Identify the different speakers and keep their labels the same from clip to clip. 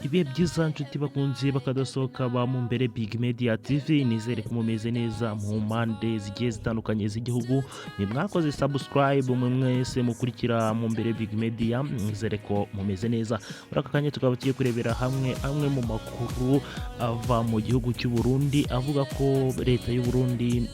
Speaker 1: Ibihe byiza nshuti bakunze bakadasohoka ba mu mbere Big Media TV, nizere ko mumeze neza mu mpande zigiye zitandukanye z'igihugu. Ni mwakoze subscribe mwe mwese mukurikira mu mbere Big Media, nizere ko mumeze neza. Muri aka kanya tukaba tugiye kurebera hamwe amwe mu makuru ava mu gihugu cy'u Burundi avuga ko leta y'u Burundi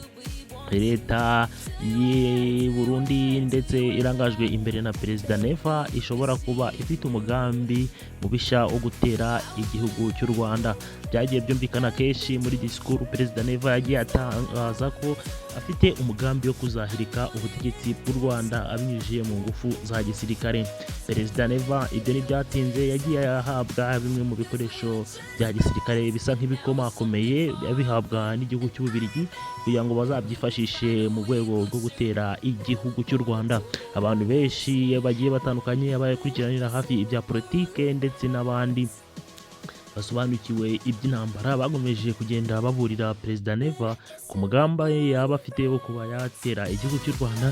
Speaker 1: ndetse irangajwe imbere na Perezida Neva ishobora kuba ifite umugambi mubisha wo gutera igihugu cy'u Rwanda. Byagiye byumvikana kenshi muri disikuru Perezida Neva yagiye atangaza ko afite umugambi wo kuzahirika ubutegetsi bw'u Rwanda abinyujije mu ngufu za gisirikare. Perezida Neva ibyo ntibyatinze, yagiye ahabwa bimwe mu bikoresho bya gisirikare bisa nk'ibikomakomeye yabihabwa n'igihugu cy'Ububiligi kugira ngo bazabyifashishe mu rwego rwo gutera igihugu cy'u Rwanda. Abantu benshi bagiye batandukanye abakurikiranira hafi ibya politike ndetse n'abandi basobanukiwe iby'intambara bagomeje kugenda baburira Perezida Neva ku mugamba yaba afite wo kuba yatera igihugu cy'u Rwanda.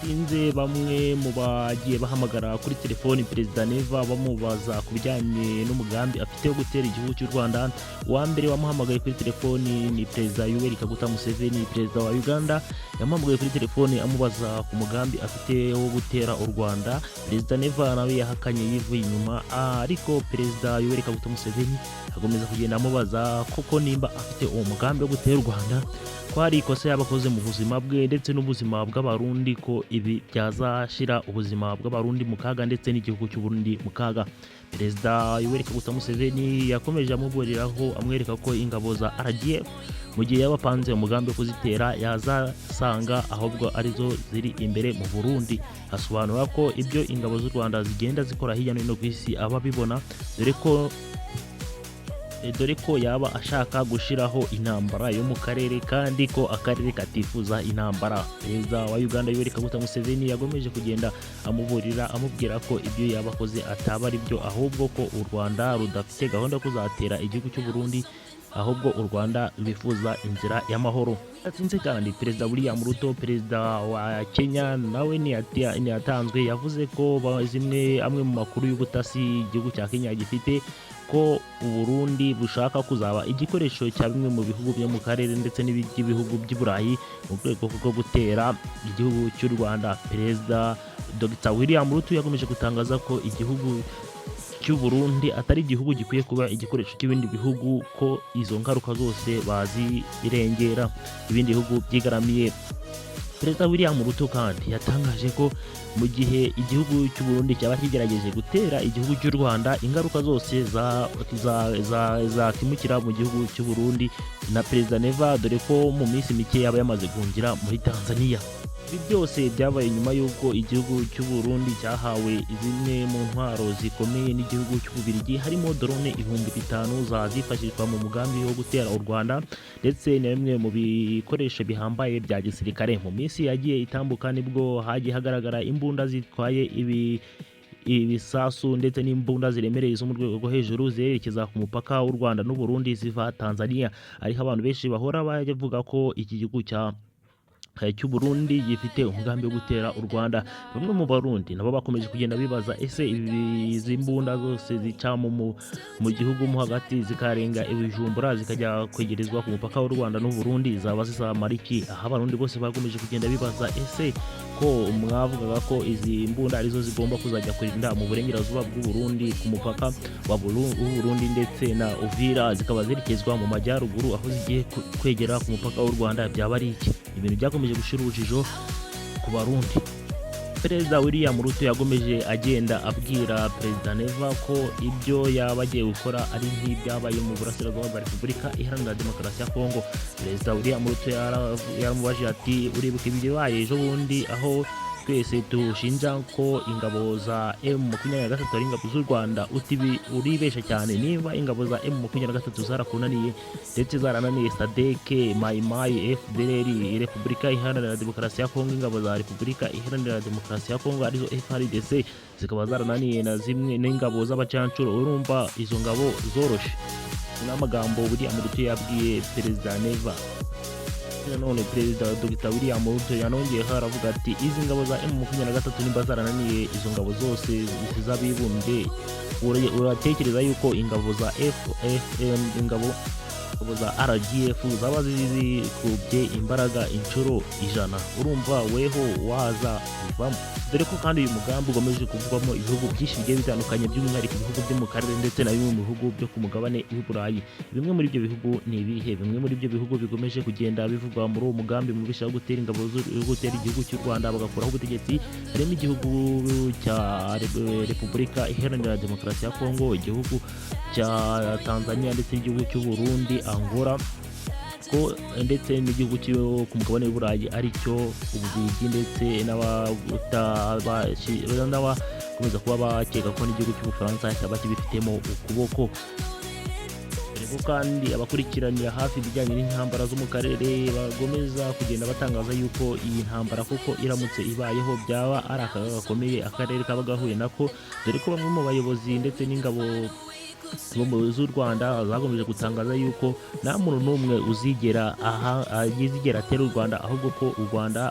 Speaker 1: Inze bamwe mu bagiye bahamagara kuri telefoni Perezida Neva bamubaza ku bijyanye n'umugambi afite wo gutera igihugu cy'u Rwanda. Uwa mbere wamuhamagaye kuri telefoni ni Perezida Yoweri Kaguta Museveni, Perezida wa Uganda. Yamuhamagaye kuri telefoni amubaza ku mugambi afite wo gutera u Rwanda. Perezida Neva nawe yahakanye yivuye inyuma, ariko Perezida Yoweri Kaguta Museveni agomeza kugenda amubaza koko nimba afite uwo mugambi wo gutera u Rwanda, ko hari ikosa yabakoze mu buzima bwe ndetse n'ubuzima bw'abarundi, ko ibi byazashira ubuzima bw'abarundi mu kaga ndetse n'igihugu cy'u Burundi mu kaga. Perezida Yoweri Kaguta Museveni yakomeje amuburiraho amwereka ko ingabo za RDF mu gihe yabapanze umugambi wo kuzitera yazasanga ahubwo arizo ziri imbere mu Burundi. Asobanura ko ibyo ingabo z'u Rwanda zigenda zikora hirya no hino ku isi aba bibona, dore ko yaba ashaka gushiraho intambara yo mu karere kandi ko akarere katifuza intambara. Perezida wa Uganda Yoweri Kaguta Museveni yagomeje kugenda amuburira amubwira ko ibyo yabakoze ataba ari byo, ahubwo ko u Rwanda rudafite gahunda yo kuzatera igihugu cy'u Burundi, ahubwo u Rwanda bifuza inzira y'amahoro. Atsinze kandi Perezida William Ruto, Perezida wa Kenya, nawe niyatanzwe yavuze ko amwe mu makuru y'ubutasi igihugu cya Kenya gifite ko Uburundi bushaka kuzaba igikoresho cya bimwe mu bihugu byo mu karere ndetse n'ibihugu by'i Burayi mu rwego rwo gutera igihugu cy'u Rwanda. Perezida Dr. William Ruto yakomeje gutangaza ko igihugu cy'u Burundi atari igihugu gikwiye kuba igikoresho cy'ibindi bihugu, ko izo ngaruka zose bazirengera ibindi bihugu byigaramiye. Perezida William Ruto kandi yatangaje ko mu gihe igihugu cy'u Burundi cyaba kigerageje gutera igihugu cy'u Rwanda, ingaruka zose zakimukira mu gihugu cy'u Burundi na Perezida Neva, dore ko mu minsi mike yaba yamaze guhungira muri Tanzania. Ibi byose byabaye nyuma y'uko igihugu cy'u Burundi cyahawe zimwe mu ntwaro zikomeye n'igihugu cy'Ububiligi, harimo drone 5,000 zazifashishwa mu mugambi wo gutera u Rwanda ndetse na bimwe mu bikoresho bihambaye bya gisirikare. Mu minsi yagiye itambuka nibwo hagiye hagaragara imbunda zitwaye ibisasu ndetse n'imbunda ziremereye zo mu rwego rwo hejuru zerekeza ku mupaka w'u Rwanda n'u Burundi ziva Tanzania. Ariho abantu benshi bahora bavuga ko iki gihugu cy'u Burundi gifite umugambi wo gutera u Rwanda. Bamwe mu Barundi nabo bakomeje kugenda bibaza, ese izi mbunda zose zica mu gihugu mo hagati zikarenga ibijumbura zikajya kwegerezwa ku mupaka w'u Rwanda n'u Burundi zaba zizamara iki? Aha Abarundi bose bakomeje kugenda bibaza, ese ko mwavugaga ko izi mbunda arizo zigomba kuzajya kurinda mu burengerazuba bw'u Burundi ku mupaka wa Burundi ndetse na Uvira, zikaba zerekezwa mu majyaruguru aho zigiye kwegera ku mupaka w'u Rwanda, byaba ari iki? Ibintu byakomeje gushira urujijo ku Barundi. Perezida William Ruto yagomeje agenda abwira Perezida Neva ko ibyo yaba agiye gukora ari nk'ibyabaye mu burasirazuba bwa Repubulika Iharanira Demokarasi ya Kongo. Perezida William Ruto yaramubajije ati, uribuka ibyabaye ejo bundi aho twese dushinja ko ingabo za M23 ari ingabo z'u Rwanda? Uribesha cyane, niba ingabo za M23 zarakunaniye ndetse zarananiye SADC, Mai FDLR, Repubulika Iharanira Demokarasi ya Kongo, ingabo za Repubulika Iharanira Demokarasi ya Kongo arizo FARDC zikaba zarananiye na zimwe n'ingabo z'abacancuro, urumva izo ngabo zoroshe? N'amagambo William Ruto yabwiye Perezida Neva. Nanone Perezida Dr William Ruto yanongeyeho aravuga ati izi ngabo za M23 nimba zarananiye izo ngabo zose z'abibumbye, uratekereza yuko ingabo za ingabo za RGF zaba zikubye imbaraga inshuro 100? Urumva weho waza bivamo? Dore ko kandi uyu mugambi ugomeje kuvugwamo ibihugu byinshi bigiye bitandukanye, by'umwihariko ibihugu byo mu karere ndetse na bimwe mu bihugu byo ku mugabane w'Uburayi. Bimwe muri ibyo bihugu ni ibihe? Bimwe muri ibyo bihugu bigomeje kugenda bivugwa muri uwo mugambi mubisha wo gutera ingabo gutera igihugu cy'u Rwanda bagakuraho ubutegetsi, harimo igihugu cya Repubulika Iharanira Demokarasi ya Kongo, igihugu cya Tanzania ndetse n'igihugu cy'u Burundi, Angola ndetse n'igihugu cyo ku mugabane w'Uburayi aricyo Ububiligi, ndetse n'abakomeza kuba bakeka ko n'igihugu cy'Ubufaransa cyaba kibifitemo ukuboko. Ariko kandi abakurikiranira hafi ibijyanye n'intambara zo mu karere bagomeza kugenda batangaza yuko iyi ntambara kuko iramutse ibayeho byaba ari akaga gakomeye akarere kaba gahuye nako, dore ko bamwe mu bayobozi ndetse n'ingabo z'u Rwanda zagomeje gutangaza yuko nta muntu n'umwe uzigera atera u Rwanda, ahubwo ko u Rwanda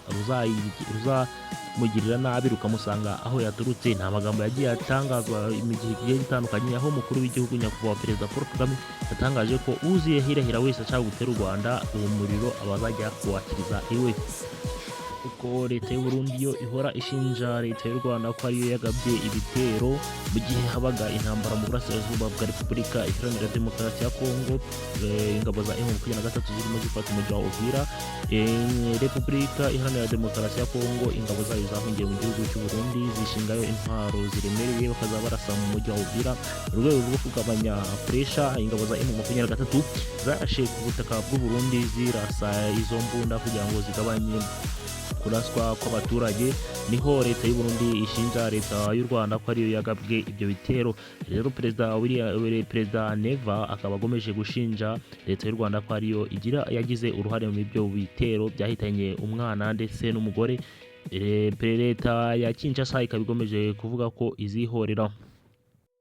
Speaker 1: ruzamugirira nabi rukamusanga aho yaturutse. Nta magambo yagiye atangazwa mu gihe kigiye gitandukanye, aho umukuru w'igihugu nyakubahwa Perezida Paul Kagame yatangaje ko uzihirahira wese ashaka gutera u Rwanda uwo muriro abazajya kuwakiriza iwe. Uko leta y'u Burundi yo ihora ishinja leta y'u Rwanda ko ariyo yagabye ibitero mu gihe habaga intambara mu burasirazuba bwa Repubulika Iharanira Demokarasi ya Kongo, ingabo za M23 zirimo zifata umujyi wa Uvira. Repubulika Iharanira Demokarasi ya Kongo ingabo zayo zahungiye mu gihugu cy'u Burundi zishingayo intwaro ziremereye bakaza barasa mu mujyi wa Uvira mu rwego rwo kugabanya pressure. Ingabo za M23 zarashe ku butaka bw'u Burundi zirasa izo mbunda kugira ngo zigabanye kuraswa kw'abaturage. Niho leta y'u Burundi ishinja leta y'u Rwanda ko ariyo yagabwe ibyo bitero. Rero Perezida Neva akaba agomeje gushinja leta y'u Rwanda ko ariyo yagize uruhare mu ibyo bitero byahitanye umwana ndetse n'umugore. Leta ya Kinshasa ikaba igomeje kuvuga ko izihorera.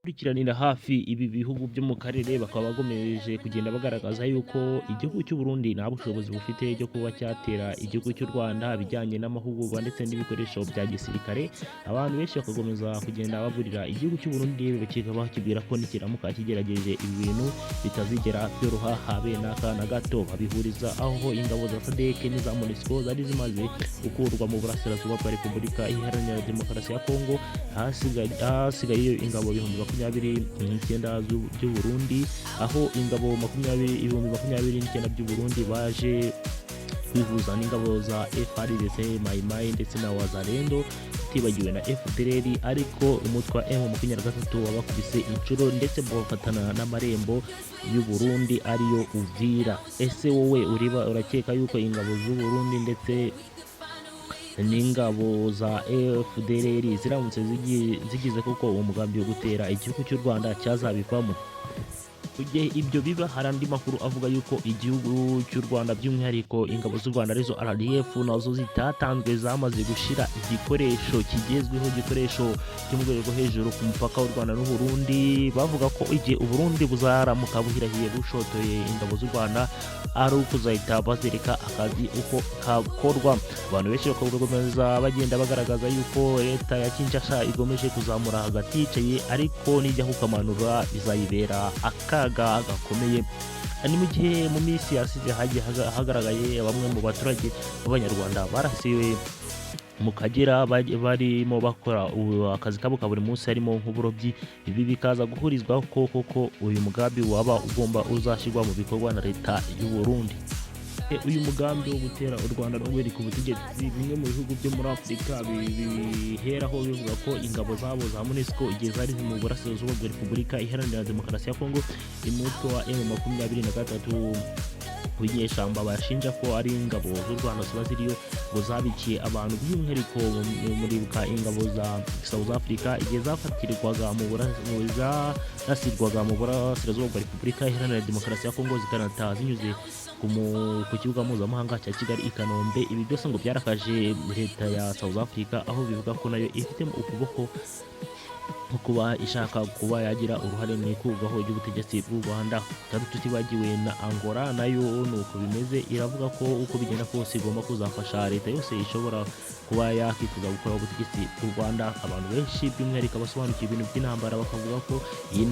Speaker 1: Kurikiranira hafi ibi bihugu byo mu karere bakaba bagomeje kugenda bagaragaza yuko igihugu cy'u Burundi nta bushobozi bufite cyo kuba cyatera igihugu cy'u Rwanda bijyanye n'amahugurwa ndetse n'ibikoresho bya gisirikare. Abantu benshi bakagomeza kugenda baburira igihugu cy'u Burundi bakaba bakibwira ko nikiramuka kigerageje ibi bintu bitazigera byoroha habe n'akana gato. Babihuriza aho ingabo za SADC n'iza MONUSCO zari zimaze gukurwa mu burasirazuba bwa Repubulika Iharanira Demokarasi ya Kongo, hasigaye ingabo 29 by'u Burundi, aho ingabo 29 by'u Burundi baje kwihuza n'ingabo za FARDC, Mai ndetse na Wazalendo, tibagiwe na FDLR. Ariko umutwe wa M23 wabakubise inshuro ndetse bafatana n'amarembo y'u Burundi ariyo Uvira. Ese wowe urakeka yuko ingabo z'u Burundi ndetse n'ingabo za FDLR ziramutse zigize koko uwo mugambi wo gutera igihugu cy'u Rwanda cyazabivamo? Kugihe ibyo biba, hari andi makuru avuga yuko igihugu cy'u Rwanda by'umwihariko ingabo z'u Rwanda arizo RDF nazo zitatanzwe zamaze gushira igikoresho kigezweho, igikoresho cyo mu rwego hejuru ku mupaka w'u Rwanda n'u Burundi. Bavuga ko igihe u Burundi buzaramuka buhirahiye bushotoye ingabo z'u Rwanda ari ukuzahita bazereka akazi uko kakorwa. Abantu benshi bakakomeza bagenda bagaragaza yuko leta ya Kinshasa igomeje kuzamura hagati yicaye, ariko nijya kukamanura bizayibera akaga gakomeye. Ni mu gihe mu minsi yasize hagiye hagaragaye bamwe mu baturage b'Abanyarwanda barasiwe mu Kagera barimo bakora akazi kabo ka buri munsi harimo nk'uburobyi. Ibi bikaza guhurizwa koko uyu mugambi waba ugomba uzashyirwa mu bikorwa na leta y'u Burundi. Uyu mugambi wo gutera u Rwanda no guherika ubutegetsi, bimwe mu bihugu byo muri Afurika biheraho bivuga ko ingabo zabo za MONUSCO igihe zari mu burasirazuba bwa Repubulika Iharanira Demokarasi ya Kongo, umutwe wa M23 w'inyeshyamba bashinja ko ari ingabo z'u Rwanda ziba ziriyo ngo zabikiye abantu, by'umwihariko muri ingabo za South Africa igihe zafatirwaga mu burasirazuba bwa Repubulika Iharanira Demokarasi ya Kongo zikanataha zinyuze ku kibuga mpuzamahanga cya Kigali i Kanombe. Ibi byose ngo byarakaje leta ya South Africa, aho bivuga ko nayo ifitemo ukuboko nko kuba ishaka kuba yagira uruhare mu ikurwaho ry'ubutegetsi bw'u Rwanda. Kandi tutibagiwe na Angola nayo nuko bimeze, iravuga ko uko bigenda kose igomba kuzafasha leta yose ishobora kuba yakwifuza gukora ubutegetsi bw'u Rwanda. Abantu benshi by'umwihariko basobanukiwe ibintu by'intambara bakavuga ko iyi